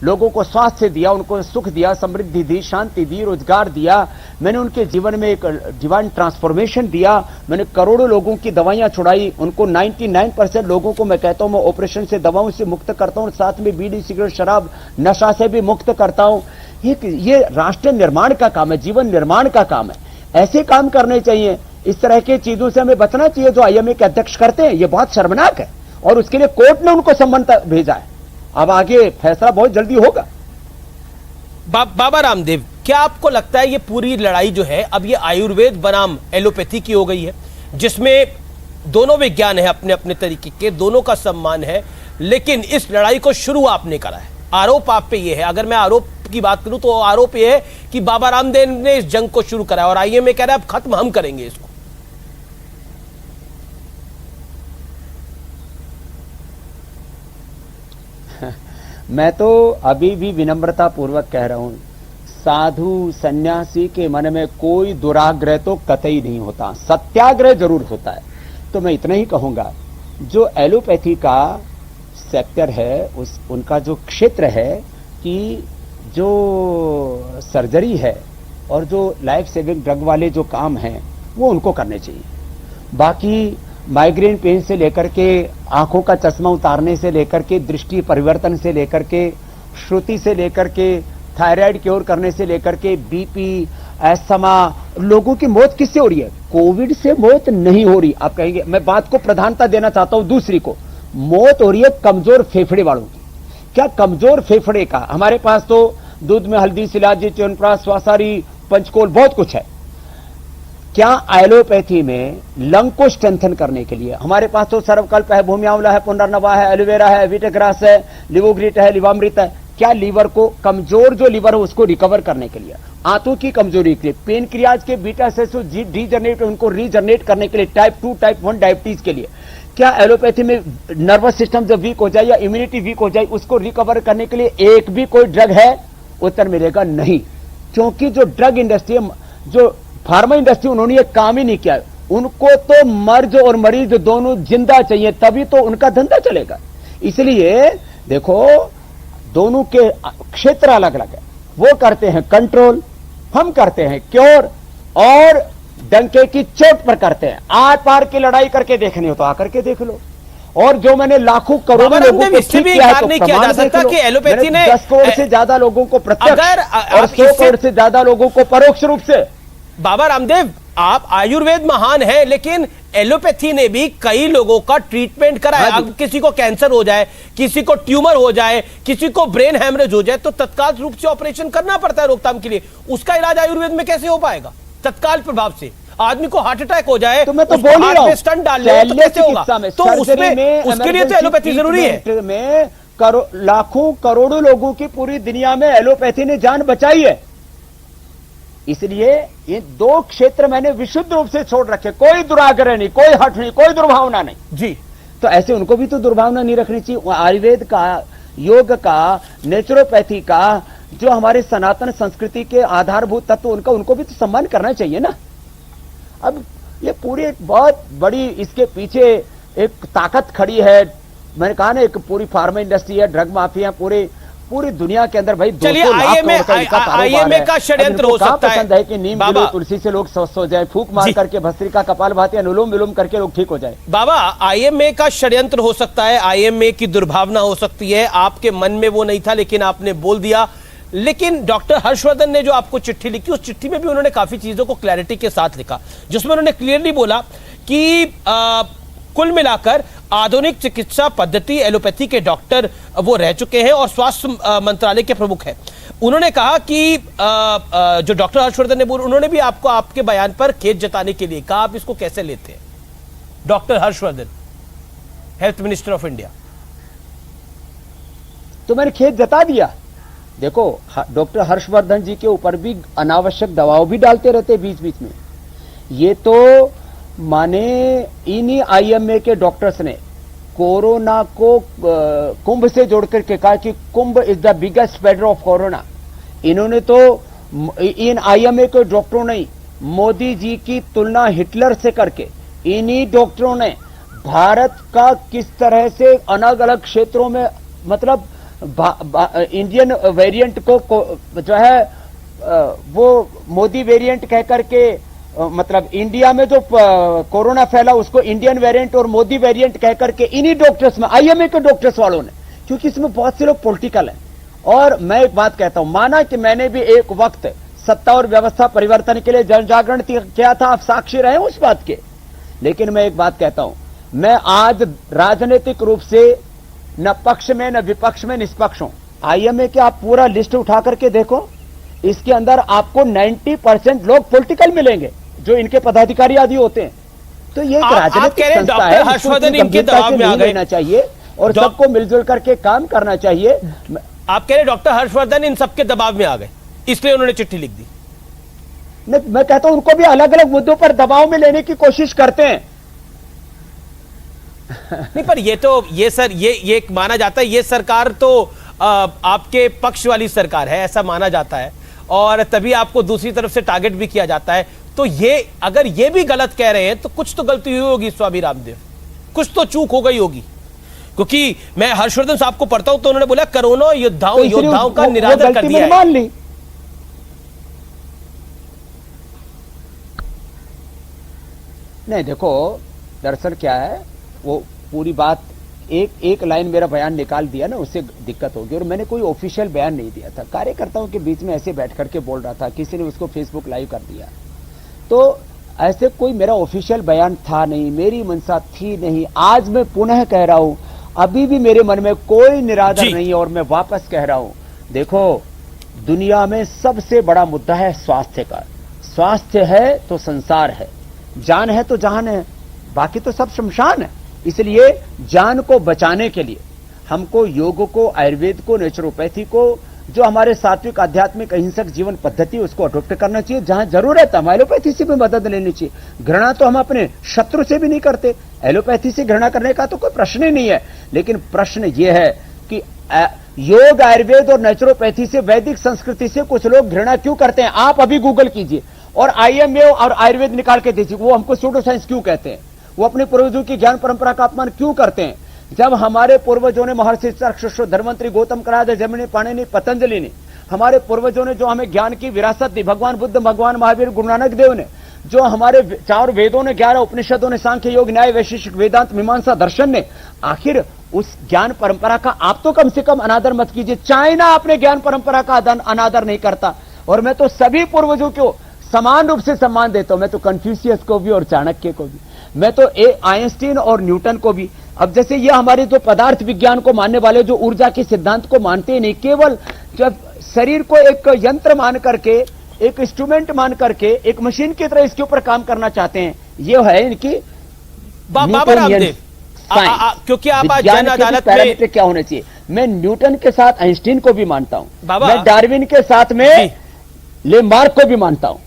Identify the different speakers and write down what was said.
Speaker 1: लोगों को स्वास्थ्य दिया, उनको सुख दिया, समृद्धि दी, शांति दी, रोजगार दिया। मैंने उनके जीवन में एक डिवाइन ट्रांसफॉर्मेशन दिया। मैंने करोड़ों लोगों की दवाइयां छुड़ाई। उनको 99% लोगों को मैं कहता हूं मैं ऑपरेशन से, दवाओं से मुक्त करता हूं, साथ में बीड़ी, सिगरेट, शराब, नशा से भी मुक्त करता हूं। ये राष्ट्र निर्माण का काम है, जीवन निर्माण का काम है। ऐसे काम करने चाहिए। इस तरह की चीजों से हमें बचना चाहिए जो आईएमए के अध्यक्ष करते हैं। ये बहुत शर्मनाक है और उसके लिए कोर्ट ने उनको सम्मन भेजा है। अब आगे फैसला बहुत जल्दी होगा।
Speaker 2: बाबा रामदेव, क्या आपको लगता है ये पूरी लड़ाई जो है अब ये आयुर्वेद बनाम एलोपैथी की हो गई है, जिसमें दोनों विज्ञान है अपने अपने तरीके के, दोनों का सम्मान है, लेकिन इस लड़ाई को शुरू आपने करा है। आरोप आप पे ये है, अगर मैं आरोप की बात करूं तो आरोप ये है कि बाबा रामदेव ने इस जंग को शुरू करा और आईएमए कह रहा है अब खत्म हम करेंगे इसको।
Speaker 1: मैं तो अभी भी विनम्रता पूर्वक कह रहा हूं, साधु सन्यासी के मन में कोई दुराग्रह तो कतई नहीं होता, सत्याग्रह जरूर होता है। तो मैं इतना ही कहूंगा, जो एलोपैथी का सेक्टर है, उनका जो क्षेत्र है कि जो सर्जरी है और जो लाइफ सेविंग ड्रग वाले जो काम हैं वो उनको करने चाहिए। बाकी माइग्रेन पेन से लेकर के आंखों का चश्मा उतारने से लेकर के दृष्टि परिवर्तन से लेकर के श्रुति से लेकर के थायराइड क्योर करने से लेकर के बीपी, अस्थमा, लोगों की मौत किससे हो रही है? कोविड से मौत नहीं हो रही। आप कहेंगे, मैं बात को प्रधानता देना चाहता हूं दूसरी को, मौत हो रही है कमजोर फेफड़े वालों की। क्या कमजोर फेफड़े का? हमारे पास तो दूध में हल्दी, शिलाजी, च्यवनप्राश, स्वासारी, पंचकोल बहुत कुछ है। क्या एलोपैथी में लंग को स्ट्रेंथन करने के लिए हमारे पास तो सर्वकल्प है, भूमि आंवला है, पुनर्नवा है, एलोवेरा है, वीटग्रास है, लिवोग्रिट है, लिवामृत है। क्या लीवर को, कमजोर जो लीवर है उसको रिकवर करने के लिए, आंतों की कमजोरी के लिए, पेनक्रियाज के बीटा सेल्स डीजनरेट उनको रीजनरेट करने के लिए, टाइप 2 टाइप 1 डायबिटीज के लिए, क्या एलोपैथी में नर्वस सिस्टम जब वीक हो जाए या इम्यूनिटी वीक हो जाए उसको रिकवर करने के लिए एक भी कोई ड्रग है? उत्तर मिलेगा नहीं। क्योंकि जो ड्रग इंडस्ट्री, जो फार्मा इंडस्ट्री, उन्होंने ये काम ही नहीं किया। उनको तो मर्ज और मरीज दोनों जिंदा चाहिए, तभी तो उनका धंधा चलेगा। इसलिए देखो, दोनों के क्षेत्र अलग अलग है। वो करते हैं कंट्रोल, हम करते हैं क्योर, और डंके की चोट पर करते हैं। आर पार की लड़ाई करके देखनी हो तो आकर के देख लो। और जो मैंने लाखों करोड़ों लोगों को ठीक किया है तो प्रमाण देख लो। मैंने 10 करोड़ से ज्यादा लोगों को प्रत्यक्ष और 100 करोड़ से ज्यादा लोगों को परोक्ष रूप से।
Speaker 2: बाबा रामदेव, आप आयुर्वेद महान है, लेकिन एलोपैथी ने भी कई लोगों का ट्रीटमेंट करा है। अब किसी को कैंसर हो जाए, किसी को ट्यूमर हो जाए, किसी को ब्रेन हेमरेज हो जाए तो तत्काल रूप से ऑपरेशन करना पड़ता है रोकथाम के लिए। उसका इलाज आयुर्वेद में कैसे हो पाएगा तत्काल प्रभाव से? आदमी को हार्ट अटैक हो जाए
Speaker 1: तो मैं तो बोल ही रहा हूं,
Speaker 2: स्टंट डाल ले तो कैसे होगा? तो उसमें उसके लिए तो एलोपैथी जरूरी है।
Speaker 1: में लाखों करोड़ों लोगों की पूरी दुनिया में एलोपैथी ने जान बचाई है। इसलिए ये दो क्षेत्र मैंने विशुद्ध रूप से छोड़ रखे, कोई दुराग्रह नहीं, कोई हट नहीं, कोई दुर्भावना नहीं
Speaker 2: जी।
Speaker 1: तो ऐसे उनको भी तो दुर्भावना नहीं रखनी चाहिए। आयुर्वेद का, योग का, नेचुरोपैथी का, जो हमारे सनातन संस्कृति के आधारभूत तत्व, उनका उनको भी तो सम्मान करना चाहिए ना। अब ये पूरी एक बहुत बड़ी इसके पीछे एक ताकत खड़ी है। मैंने कहा ना, एक पूरी फार्मा इंडस्ट्री है, ड्रग माफिया पूरी दुनिया के अंदर भाई 200 लाख करोड़ का इनका कारोबार है।
Speaker 2: का षड्यंत्र हो सकता है।
Speaker 1: पसंद है कि नीम गिलो तुलसी से लोग स्वस्थ हो जाए, फूंक मार करके भस्त्रिका, कपालभाति, अनुलोम विलोम करके लोग ठीक हो जाए।
Speaker 2: बाबा, आईएमए का षड्यंत्र हो सकता है, आईएमए की दुर्भावना हो सकती है। आपके मन में वो नहीं था लेकिन आपने बोल दिया। लेकिन डॉक्टर हर्षवर्धन ने जो आपको चिट्ठी लिखी, उस चिट्ठी में भी उन्होंने काफी चीजों को क्लैरिटी के साथ लिखा, जिसमें उन्होंने क्लियरली बोला कि कुल मिलाकर आधुनिक चिकित्सा पद्धति एलोपैथी के डॉक्टर वो रह चुके हैं और स्वास्थ्य मंत्रालय के प्रमुख हैं। उन्होंने कहा कि जो डॉक्टर हर्षवर्धन ने बोला, उन्होंने भी आपको आपके बयान पर खेद जताने के लिए कहा। आप इसको कैसे लेते हैं? Doctor Harshvardhan, health minister of India.
Speaker 1: तो मैंने खेद जता दिया। देखो, डॉक्टर हर्षवर्धन जी के ऊपर भी अनावश्यक दवाओं भी डालते रहते बीच बीच में। ये तो माने इन्हीं आईएमए के डॉक्टर्स ने कोरोना को कुंभ से जोड़ करके कहा कि Kumbh is the biggest spreader of corona. इन्होंने तो, इन आईएमए के डॉक्टरों ने मोदी जी की तुलना हिटलर से करके, इन्हीं डॉक्टरों ने भारत का किस तरह से अलग अलग क्षेत्रों में मतलब इंडियन वेरिएंट को जो है वो मोदी वेरिएंट कह करके मतलब इंडिया में जो कोरोना फैला उसको इंडियन वेरिएंट और मोदी वेरिएंट कह करके इन्हीं डॉक्टर्स में, आईएमए के डॉक्टर्स वालों ने, क्योंकि इसमें बहुत से लोग पॉलिटिकल हैं। और मैं एक बात कहता हूं, माना कि मैंने भी एक वक्त सत्ता और व्यवस्था परिवर्तन के लिए जन जागरण किया था, आप साक्षी रहे उस बात के, लेकिन मैं एक बात कहता हूं, मैं आज राजनीतिक रूप से न पक्ष में न विपक्ष में निष्पक्ष हूं। आईएमए के आप पूरा लिस्ट उठा करके देखो, इसके अंदर आपको 90% लोग पॉलिटिकल मिलेंगे, जो इनके पदाधिकारी आदि होते हैं। तो ये एक राजनीतिक संस्था है,
Speaker 2: हर्षवर्धन इनके दबाव में आ गए
Speaker 1: चाहिए और सबको मिलजुल करके काम करना चाहिए।
Speaker 2: आप कह रहे डॉक्टर हर्षवर्धन इन सबके दबाव में आ गए, इसलिए उन्होंने चिट्ठी लिख दी।
Speaker 1: मैं कहता हूं उनको भी अलग अलग मुद्दों पर दबाव में लेने की कोशिश करते हैं।
Speaker 2: नहीं, पर ये माना जाता है, ये सरकार तो आपके पक्ष वाली सरकार है, ऐसा माना जाता है, और तभी आपको दूसरी तरफ से टारगेट भी किया जाता है। तो ये अगर ये भी गलत कह रहे हैं तो कुछ तो गलती हुई होगी स्वामी रामदेव, कुछ तो चूक हो गई होगी। क्योंकि मैं हर्षवर्धन साहब को पढ़ता हूं तो उन्होंने बोला कोरोना योद्धाओं का निरादर कर दिया है।
Speaker 1: मान ली। नहीं देखो, दरअसल क्या है, वो पूरी बात एक लाइन मेरा बयान निकाल दिया ना, उससे दिक्कत होगी। और मैंने कोई ऑफिशियल बयान नहीं दिया था, कार्यकर्ताओं के बीच में ऐसे बैठ करके बोल रहा था, किसी ने उसको फेसबुक लाइव कर दिया। तो ऐसे कोई मेरा ऑफिशियल बयान था नहीं, मेरी मंशा थी नहीं। आज मैं पुनः कह रहा हूं, अभी भी मेरे मन में कोई निरादर नहीं है, और मैं वापस कह रहा हूं, देखो दुनिया में सबसे बड़ा मुद्दा है स्वास्थ्य का। स्वास्थ्य है तो संसार है, जान है तो जहान है, बाकी तो सब शमशान है। इसलिए जान को बचाने के लिए हमको योग को, आयुर्वेद को, नेचुरोपैथी को, जो हमारे सात्विक आध्यात्मिक अहिंसक जीवन पद्धति उसको अडॉप्ट करना चाहिए। जहां जरूरत है एलोपैथी से भी मदद लेनी चाहिए। घृणा तो हम अपने शत्रु से भी नहीं करते, एलोपैथी से घृणा करने का तो कोई प्रश्न ही नहीं है। लेकिन प्रश्न यह है कि योग, आयुर्वेद और नेचुरोपैथी से, वैदिक संस्कृति से कुछ लोग घृणा क्यों करते हैं? आप अभी गूगल कीजिए और आईएमए और आयुर्वेद निकाल के दीजिए, वो हमको सूडो साइंस क्यों कहते हैं? वो अपने पूर्वजों की ज्ञान परंपरा का अपमान क्यों करते हैं? जब हमारे पूर्वजों ने, महर्षि चरक, धर्मंत्री गौतम कराद, जैमिनी, पाणिनि, पतंजलि ने, हमारे पूर्वजों ने जो हमें ज्ञान की विरासत दी, भगवान बुद्ध, भगवान महावीर, गुरु नानक देव ने, जो हमारे 4 वेदों ने, 11 उपनिषदों ने, सांख्य, योग, न्याय, वैशेषिक, वेदांत, मीमांसा, दर्शन ने, आखिर उस ज्ञान परंपरा का आप तो कम से कम अनादर मत कीजिए। चाइना अपने ज्ञान परंपरा का अनादर नहीं करता, और मैं तो सभी पूर्वजों को समान रूप से सम्मान देता हूं। मैं तो कन्फ्यूशियस को भी और चाणक्य को भी, मैं तो आइंस्टीन और न्यूटन को भी। अब जैसे ये हमारे जो पदार्थ विज्ञान को मानने वाले, जो ऊर्जा के सिद्धांत को मानते ही नहीं, केवल जब शरीर को एक यंत्र मान करके, एक इंस्ट्रूमेंट मान करके, एक मशीन की तरह इसके ऊपर काम करना चाहते हैं, ये है इनकी
Speaker 2: बाबा रामदेव। क्योंकि आप आज जन अदालत में
Speaker 1: क्या होने चाहिए, मैं न्यूटन के साथ आइंस्टीन को भी मानता हूं, मैं डार्विन के साथ में लेमार्क को भी मानता हूं।